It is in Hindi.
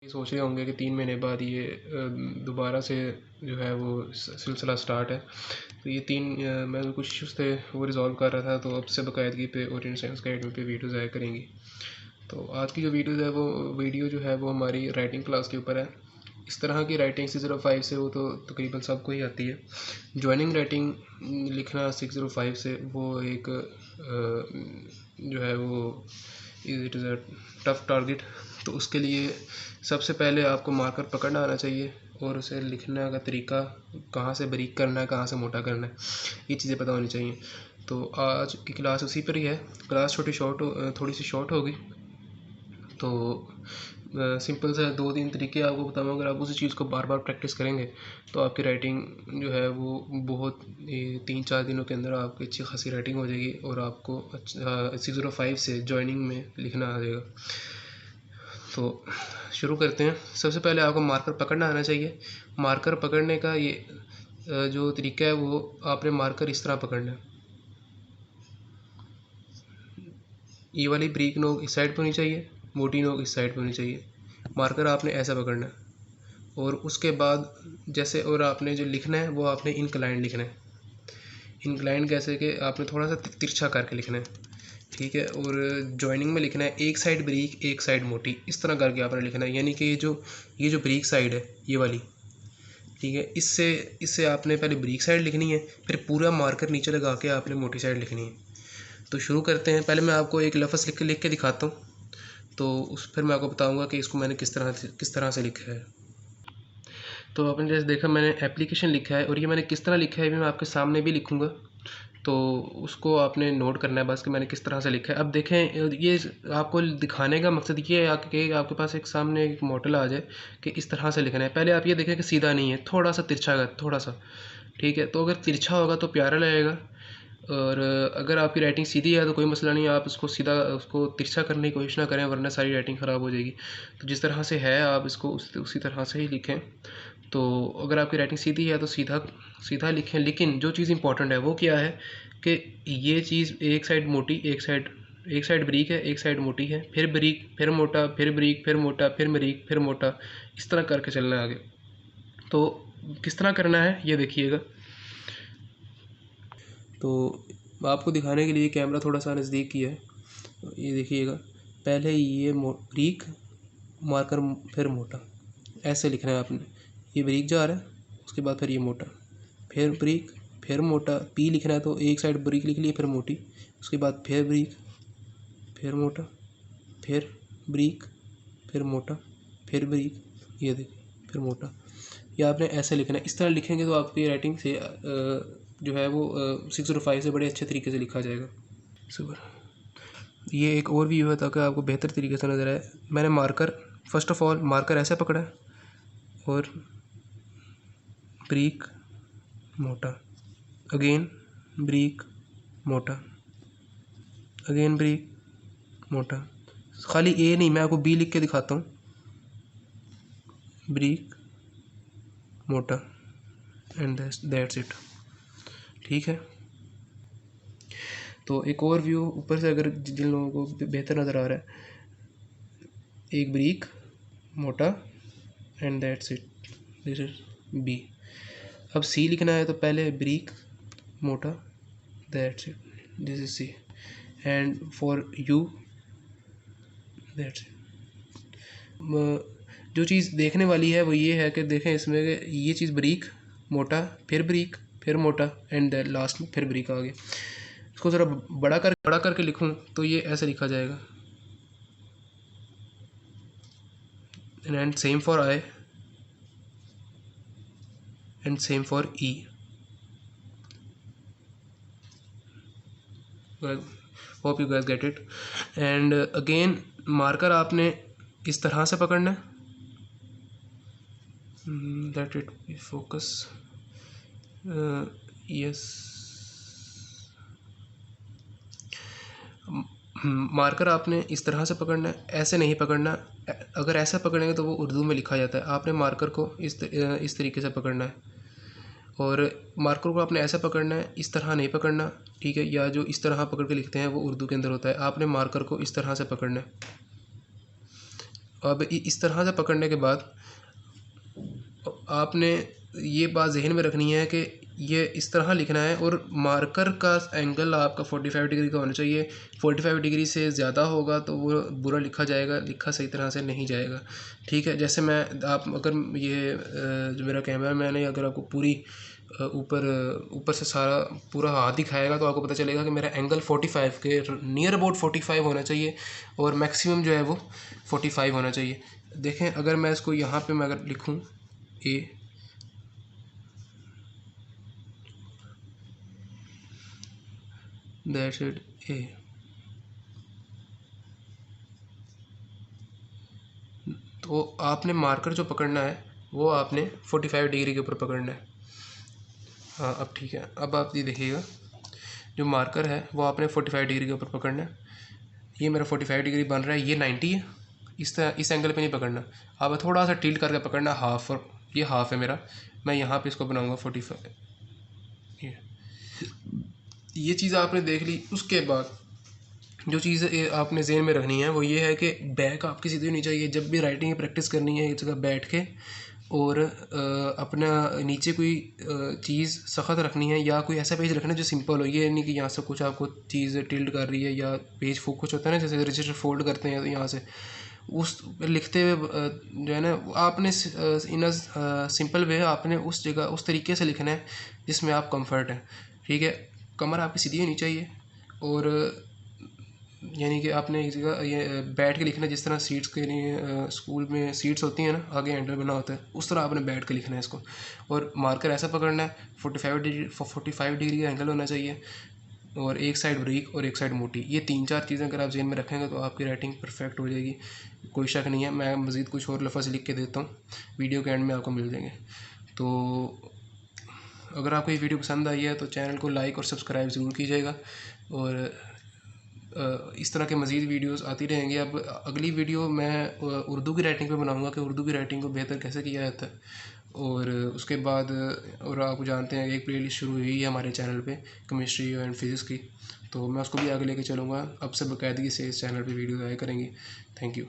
सोच रहे होंगे कि 3 महीने बाद ये दोबारा से जो है वो सिलसिला स्टार्ट है। तो ये मैं कुछ इश्यूज़ थे वो रिज़ॉल्व कर रहा था, तो अब से बाकायदगी पे ओरिएंट साइंस अकेडमी पे वीडियोज़ आया करेंगी। तो आज की जो वीडियो जो है वो हमारी राइटिंग क्लास के ऊपर है। इस तरह की राइटिंग 605 से वो तो तकरीबन सबको ही आती है। जॉइनिंग राइटिंग लिखना 605 से वो एक जो है वो it is a tough target. तो उसके लिए सबसे पहले आपको मार्कर पकड़ना आना चाहिए और उसे लिखने का तरीका, कहाँ से बारीक करना है, कहाँ से मोटा करना है, ये चीज़ें पता होनी चाहिए। तो आज की क्लास उसी पर ही है। क्लास थोड़ी सी शॉर्ट होगी। तो सिंपल से 2-3 तरीके आपको बताऊँगा। अगर आप उसी चीज़ को बार बार प्रैक्टिस करेंगे तो आपकी राइटिंग जो है वो बहुत 3-4 दिनों के अंदर आपकी अच्छी खासी राइटिंग हो जाएगी और आपको 605 से जॉइनिंग में लिखना आ जाएगा। तो शुरू करते हैं। सबसे पहले आपको मार्कर पकड़ना आना चाहिए। मार्कर पकड़ने का ये जो तरीका है वो आपने मार्कर इस तरह पकड़ना है। ये वाली ब्रीक नोक इस साइड पर होनी चाहिए, मोटी नोक इस साइड पर होनी चाहिए। मार्कर आपने ऐसा पकड़ना है और उसके बाद जैसे और आपने जो लिखना है वो आपने इनक्लाइन लिखना है। इनक्लाइन कैसे कि आपने थोड़ा सा तिरछा करके लिखना है, ठीक है। और जॉइनिंग में लिखना है एक साइड ब्रीक एक साइड मोटी, इस तरह करके आपने लिखना है। यानी कि ये जो ब्रीक साइड है ये वाली, ठीक है, इससे आपने पहले ब्रीक साइड लिखनी है, फिर पूरा मार्कर नीचे लगा के आपने मोटी साइड लिखनी है। तो शुरू करते हैं। पहले मैं आपको एक लफ्ज़ लिख के दिखाता हूँ, तो फिर मैं आपको बताऊँगा कि इसको मैंने किस तरह से लिखा है। तो आपने जैसे देखा मैंने एप्लीकेशन लिखा है और ये मैंने किस तरह लिखा है भी मैं आपके सामने भी लिखूँगा, तो उसको आपने नोट करना है बस कि मैंने किस तरह से लिखा है। अब देखें, ये आपको दिखाने का मकसद ये है कि आपके पास एक सामने एक मॉडल आ जाए कि इस तरह से लिखना है। पहले आप ये देखें कि सीधा नहीं है, थोड़ा सा तिरछा है, थोड़ा सा, ठीक है। तो अगर तिरछा होगा तो प्यारा लगेगा, और अगर आपकी राइटिंग सीधी है तो कोई मसला नहीं है, आप उसको तिरछा करने की कोशिश ना करें वरना सारी राइटिंग ख़राब हो जाएगी। तो जिस तरह से है आप इसको उसी तरह से ही लिखें। तो अगर आपकी राइटिंग सीधी है तो सीधा सीधा लिखें, लेकिन जो चीज़ इंपॉर्टेंट है वो क्या है कि ये चीज़ एक साइड मोटी एक साइड ब्रीक है, एक साइड मोटी है, फिर ब्रीक फिर मोटा, फिर ब्रीक फिर मोटा, फिर ब्रीक फिर मोटा, इस तरह करके चलना है आगे। तो किस तरह करना है ये देखिएगा। तो आपको दिखाने के लिए कैमरा थोड़ा सा नज़दीक किया है, ये देखिएगा। पहले ये ब्रीक मार्कर फिर मोटा, ऐसे लिखना है आपने। ये ब्रीक जा रहा है, उसके बाद फिर ये मोटा, फिर ब्रीक फिर मोटा। पी लिखना है तो एक साइड ब्रीक लिख ली फिर मोटी, उसके बाद फिर ब्रीक फिर मोटा, फिर ब्रीक फिर मोटा, फिर ब्रीक, ये देखिए फिर मोटा। ये आपने ऐसे लिखना है। इस तरह लिखेंगे तो आपकी राइटिंग से जो है वो 605 से बड़े अच्छे तरीके से लिखा जाएगा। सुपर। ये एक और व्यू है ताकि आपको बेहतर तरीके से नज़र आए। मैंने marker first of all marker ऐसे पकड़ा और ब्रीक मोटा, अगेन ब्रीक मोटा, अगेन ब्रीक मोटा। खाली ए नहीं, मैं आपको बी लिख के दिखाता हूँ। ब्रीक मोटा एंड दैट्स इट, ठीक है। तो एक और व्यू ऊपर से अगर जिन लोगों को बेहतर नज़र आ रहा है, एक ब्रीक मोटा and that's it, this is B. अब सी लिखना है तो पहले ब्रीक मोटा, that's it, this is C, and for you that's it. जो चीज़ देखने वाली है वो ये है कि देखें इसमें ये चीज़ ब्रीक मोटा फिर मोटा एंड लास्ट में फिर ब्रीक आ गया। इसको ज़रा बड़ा करके लिखूं तो ये ऐसे लिखा जाएगा, and same for I and same for E. Hope you guys get it. And again marker आपने इस तरह से पकड़ना है, let it be focus, yes. Marker आपने इस तरह से पकड़ना है, ऐसे नहीं पकड़ना। अगर ऐसा पकड़ेंगे तो वो उर्दू में लिखा जाता है। आपने मार्कर को इस तरीके से पकड़ना है, और मार्कर को आपने ऐसा पकड़ना है, इस तरह नहीं पकड़ना, ठीक है। या जो इस तरह पकड़ के लिखते हैं वो उर्दू के अंदर होता है। आपने मार्कर को इस तरह से पकड़ना है, अब इस तरह से पकड़ने के बाद आपने ये बात जहन में रखनी है कि ये इस तरह लिखना है, और मार्कर का एंगल आपका 45 डिग्री का होना चाहिए। 45 डिग्री से ज़्यादा होगा तो वो बुरा लिखा जाएगा, लिखा सही तरह से नहीं जाएगा। ठीक है, जैसे मैं आप अगर ये जो मेरा कैमरा मैन है, अगर आपको पूरी ऊपर से सारा पूरा हाथ दिखाएगा तो आपको पता चलेगा कि मेरा एंगल 45 के नियर अबाउट 45 होना चाहिए, और मैक्सिमम जो है वो 45 होना चाहिए। देखें, अगर मैं इसको यहाँ पे मैं अगर लिखूँ ए, दैट्स इट ए, तो आपने मार्कर जो पकड़ना है वो आपने 45 डिग्री के ऊपर पकड़ना है। हाँ, अब ठीक है। अब आप ये देखिएगा, जो मार्कर है वो आपने 45 डिग्री के ऊपर पकड़ना है। ये मेरा 45 डिग्री बन रहा है, ये 90 है। इस एंगल पे नहीं पकड़ना, आप थोड़ा सा टिल्ट करके पकड़ना, हाफ, और ये हाफ है मेरा, मैं यहाँ पे इसको बनाऊँगा 45। ये चीज़ आपने देख ली। उसके बाद जो चीज़ आपने ज़हन में रखनी है वो ये है कि बैक आपकी सीधी होनी चाहिए। जब भी राइटिंग की प्रैक्टिस करनी है, एक जगह बैठ के, और अपना नीचे कोई चीज़ सख्त रखनी है, या कोई ऐसा पेज रखना है जो सिंपल हो। ये नहीं कि यहाँ से कुछ आपको चीज़ टिल्ट कर रही है, या पेज कुछ होता है ना, जैसे रजिस्टर फोल्ड करते हैं तो यहाँ से उस लिखते हुए जो है ना, आपने इन अ सिंपल वे आपने उस जगह उस तरीके से लिखना है जिसमें आप कंफर्ट हैं। ठीक है, कमर आपकी सीधी होनी चाहिए, और यानी कि आपने एक जगह ये बैठ के लिखना है, जिस तरह सीट्स के लिए स्कूल में सीट्स होती हैं ना, आगे हैंडल बना होता है, उस तरह आपने बैठ के लिखना है इसको। और मार्कर ऐसा पकड़ना है, 45 डिग्री का एंगल होना चाहिए, और एक साइड ब्रीक और एक साइड मोटी। ये 3-4 चीज़ें अगर आप जेन में रखेंगे तो आपकी राइटिंग परफेक्ट हो जाएगी, कोई शक नहीं है। मैं मज़ीद कुछ और लफ्ज़ लिख के देता हूँ, वीडियो के एंड में आपको मिल जाएंगे। तो अगर आपको ये वीडियो पसंद आई है तो चैनल को लाइक और सब्सक्राइब ज़रूर कीजिएगा, और इस तरह के मज़ीद वीडियोस आती रहेंगी। अब अगली वीडियो मैं उर्दू की राइटिंग पे बनाऊंगा कि उर्दू की राइटिंग को बेहतर कैसे किया जाता है, और उसके बाद और आप जानते हैं एक प्लेलिस्ट शुरू हुई है हमारे चैनल पे केमिस्ट्री एंड फिज़िक्स की, तो मैं उसको भी आगे लेके चलूँगा। अब से बाकायदगी से इस चैनल पे वीडियो आया करेंगी। Thank you.